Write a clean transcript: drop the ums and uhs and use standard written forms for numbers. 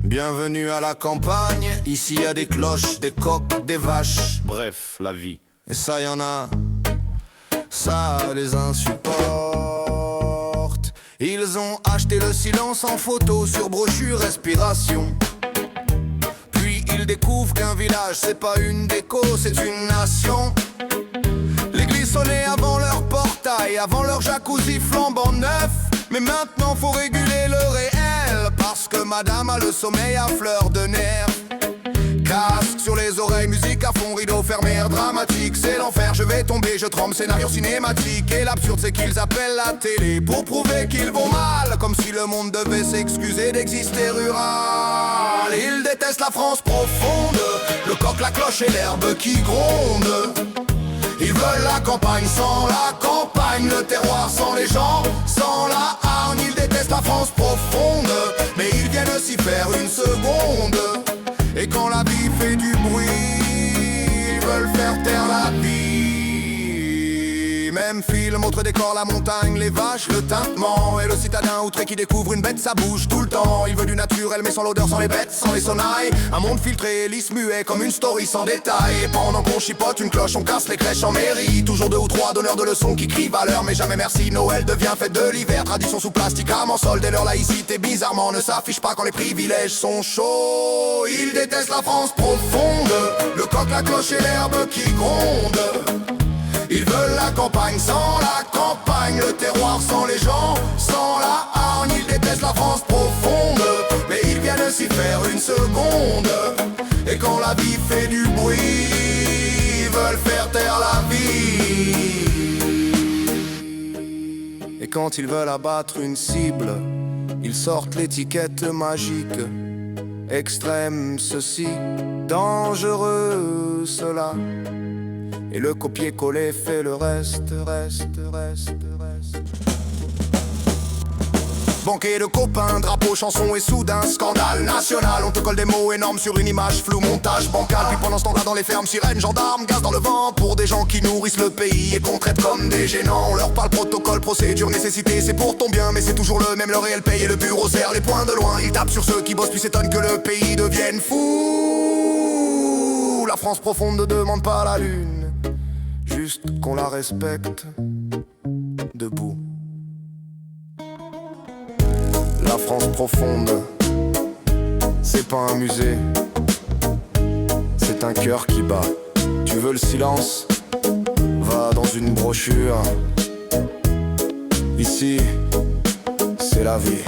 Bienvenue à la campagne, ici y a des cloches, des coqs, des vaches. Bref, la vie. Et ça y en a, ça les insupporte. Ils ont acheté le silence en photo sur brochure respiration. Puis ils découvrent qu'un village c'est pas une déco, c'est une nation. L'église sonnait avant leur portail, avant leur jacuzzi flambant neuf. Mais maintenant faut réguler le réel, parce que madame a le sommeil à fleur de nerfs. Casque sur les oreilles, musique à fond, rideau fermé, air dramatique. C'est l'enfer, je vais tomber, je tremble, scénario cinématique. Et l'absurde c'est qu'ils appellent la télé pour prouver qu'ils vont mal, comme si le monde devait s'excuser d'exister rural. Ils détestent la France profonde, le coq, la cloche et l'herbe qui gronde. Ils veulent la campagne sans la campagne, le terroir sans les gens, sans la hargne. Ils détestent la France profonde, mais ils viennent s'y faire une seconde. Et quand la vie fait du bruit, ils veulent faire taire la vie. Même film, autre décor, la montagne, les vaches, le tintement. Et le citadin outré qui découvre une bête, ça bouge tout le temps. Il veut du naturel mais sans l'odeur, sans les bêtes, sans les sonnailles. Un monde filtré, lisse, muet, comme une story sans détail. Et pendant qu'on chipote une cloche, on casse les crèches en mairie. Toujours deux ou trois donneurs de leçons qui crient valeur, mais jamais merci. Noël devient fête de l'hiver, tradition sous plastique, âme en solde. Et leur laïcité bizarrement ne s'affiche pas quand les privilèges sont chauds. Ils détestent la France profonde, le coq, la cloche et l'herbe qui gronde. Ils veulent la campagne sans la campagne, le terroir sans les gens, sans la hargne. Ils détestent la France profonde, mais ils viennent s'y faire une seconde. Et quand la vie fait du bruit, ils veulent faire taire la vie. Et quand ils veulent abattre une cible, ils sortent l'étiquette magique. Extrême ceci, dangereux cela. Et le copier-coller fait le reste. Banquet de copains, drapeau, chanson et soudain scandale national. On te colle des mots énormes sur une image floue, montage bancal. Puis pendant ce temps-là dans les fermes, sirènes, gendarmes, gaz dans le vent. Pour des gens qui nourrissent le pays et qu'on traite comme des gênants. On leur parle protocole, procédure, nécessité, c'est pour ton bien. Mais c'est toujours le même, le réel paye et le bureau serre les points de loin. Ils tapent sur ceux qui bossent puis s'étonnent que le pays devienne fou. La France profonde ne demande pas la lune, juste qu'on la respecte debout. La France profonde, c'est pas un musée, c'est un cœur qui bat. Tu veux le silence? Va dans une brochure. Ici, c'est la vie.